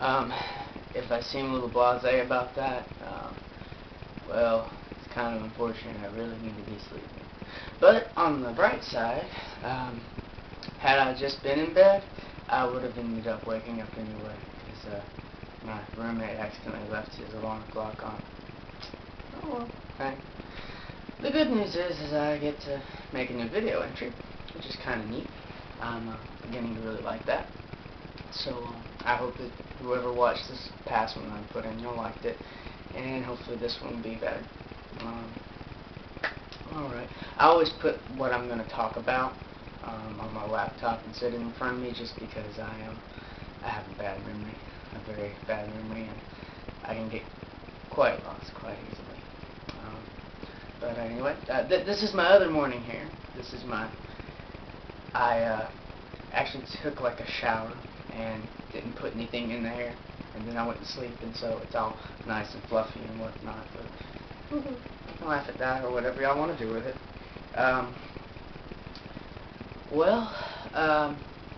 Um, if I seem a little blasé about that, well, it's kind of unfortunate. I really need to be sleeping. But on the bright side, had I just been in bed, I would have ended up waking up anyway, because my roommate accidentally left his alarm clock on. Oh well, hey. The good news is I get to make a new video entry, which is kind of neat. I'm beginning to really like that. So I hope that whoever watched this past one I put in, you'll liked it, and hopefully this one will be better. Alright, I always put what I'm going to talk about on my laptop and sit in front of me, just because I have a bad memory, a very bad memory, and I can get quite lost quite easily. But anyway, this is my other morning here. This is my, I actually took like a shower and didn't put anything in the hair, and then I went to sleep, and so it's all nice and fluffy and whatnot. But you can laugh at that or whatever y'all want to do with it.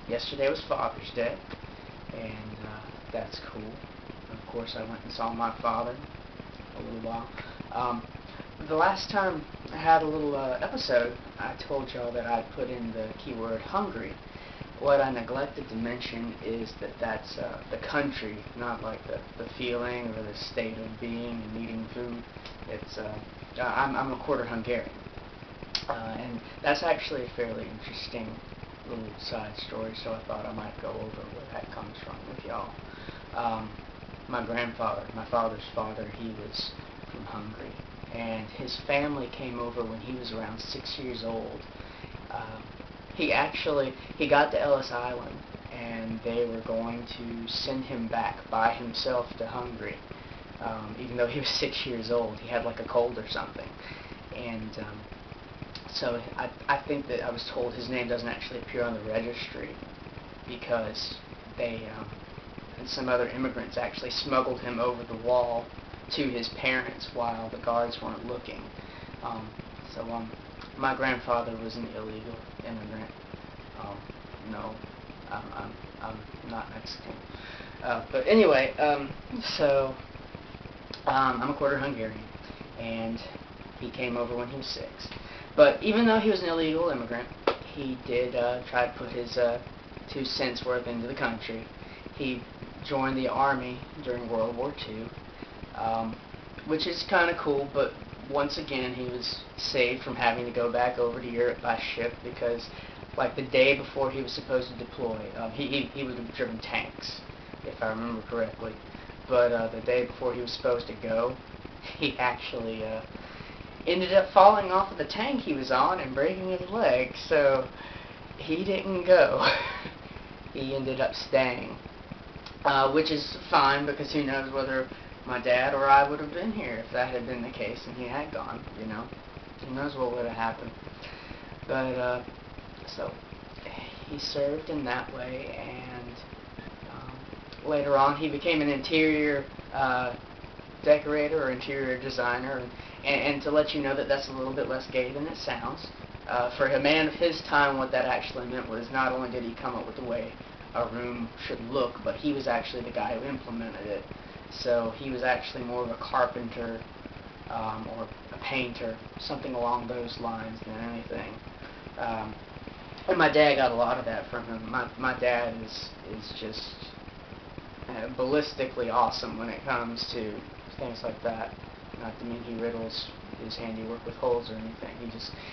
Yesterday was Father's Day, and that's cool. Of course, I went and saw my father a little while. The last time I had a little episode, I told y'all that I put in the keyword hungry. What I neglected to mention is that that's the country, not like the feeling or the state of being and eating food. It's I'm a quarter Hungarian, and that's actually a fairly interesting little side story, so I thought I might go over where that comes from with y'all. My grandfather, my father's father, he was from Hungary, and his family came over when he was around 6 years old. He got to Ellis Island, and they were going to send him back by himself to Hungary, even though he was 6 years old. He had like a cold or something, and so I think that I was told his name doesn't actually appear on the registry because they and some other immigrants actually smuggled him over the wall to his parents while the guards weren't looking. My grandfather was an illegal immigrant. No, I'm not Mexican. But anyway, I'm a quarter Hungarian, and he came over when he was 6. But even though he was an illegal immigrant, he did try to put his 2 cents worth into the country. He joined the Army during World War II, which is kind of cool, but once again he was saved from having to go back over to Europe by ship, because like the day before he was supposed to deploy, he would have driven tanks, if I remember correctly, but the day before he was supposed to go, he actually ended up falling off of the tank he was on and breaking his leg, so he didn't go. He ended up staying, which is fine, because who knows whether my dad or I would have been here if that had been the case and he had gone, you know. Who knows what would have happened. But, so, he served in that way, and later on he became an interior decorator or interior designer, and to let you know that that's a little bit less gay than it sounds. For a man of his time, what that actually meant was not only did he come up with the way a room should look, but he was actually the guy who implemented it. So he was actually more of a carpenter or a painter, something along those lines than anything. And my dad got a lot of that from him. My dad is just ballistically awesome when it comes to things like that. Not to mean he riddles his handiwork with holes or anything.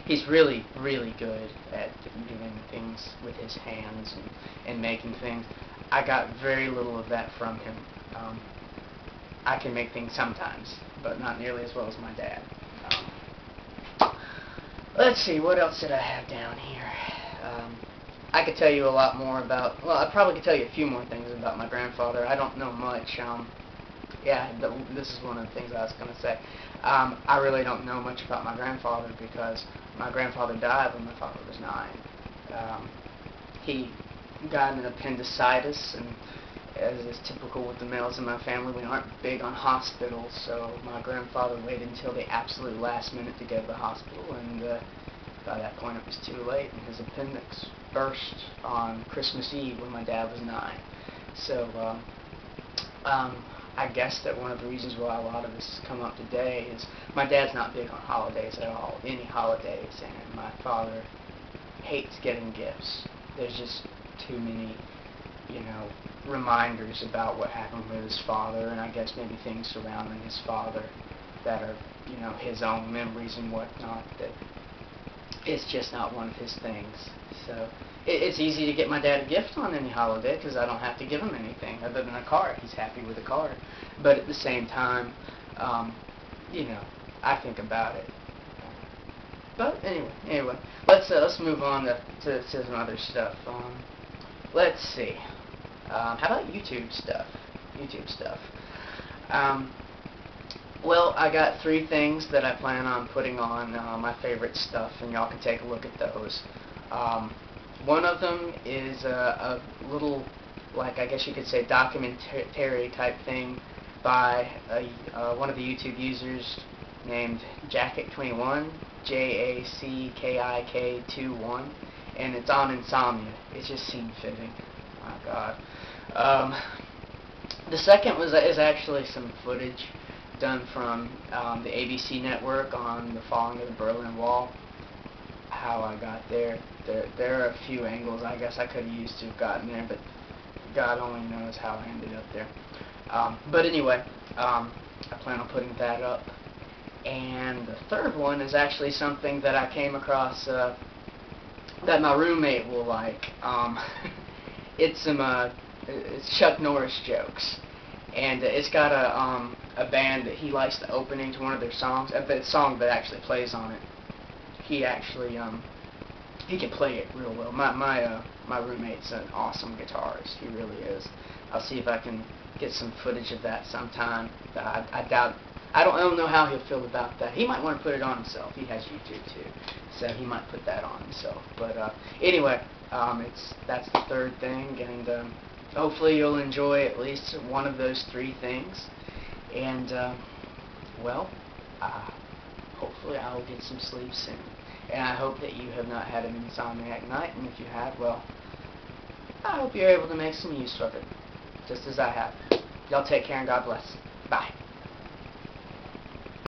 He's really, really good at doing things with his hands and making things. I got very little of that from him. I can make things sometimes, but not nearly as well as my dad. Let's see, what else did I have down here? I could tell you a lot more about, well, I probably could tell you a few more things about my grandfather. I don't know much. This is one of the things I was going to say. I really don't know much about my grandfather because my grandfather died when my father was 9. He got an appendicitis, and as is typical with the males in my family, we aren't big on hospitals, so my grandfather waited until the absolute last minute to go to the hospital, and by that point it was too late, and his appendix burst on Christmas Eve when my dad was 9. So I guess that one of the reasons why a lot of this has come up today is my dad's not big on holidays at all, any holidays, and my father hates getting gifts. There's just too many, reminders about what happened with his father, and I guess maybe things surrounding his father that are, his own memories and whatnot, that it's just not one of his things. So it's easy to get my dad a gift on any holiday because I don't have to give him anything other than a card. He's happy with a card. But at the same time, I think about it. But anyway, let's move on to some other stuff. Let's see. How about YouTube stuff? Well, I got 3 things that I plan on putting on my favorite stuff, and y'all can take a look at those. One of them is a little, like, I guess you could say, documentary type thing by one of the YouTube users named Jackik21, Jackik21, and it's on Insomnia. It just seemed fitting. Oh God. The second is actually some footage done from the ABC network on the falling of the Berlin Wall. How I got there. There are a few angles I guess I could have used to have gotten there, but God only knows how I ended up there. But anyway, I plan on putting that up. And the third one is actually something that I came across that my roommate will like. It's Chuck Norris jokes, and it's got a band that he likes the opening to one of their songs. The song that actually plays on it, he actually he can play it real well. My roommate's an awesome guitarist. He really is. I'll see if I can get some footage of that sometime. I doubt. I don't know how he'll feel about that. He might want to put it on himself. He has YouTube too, so he might put that on himself. But anyway, that's the third thing, and hopefully you'll enjoy at least one of those 3 things. And well, hopefully I will get some sleep soon. And I hope that you have not had an insomniac night, and if you have, well, I hope you're able to make some use of it, just as I have. Y'all take care and God bless. Bye.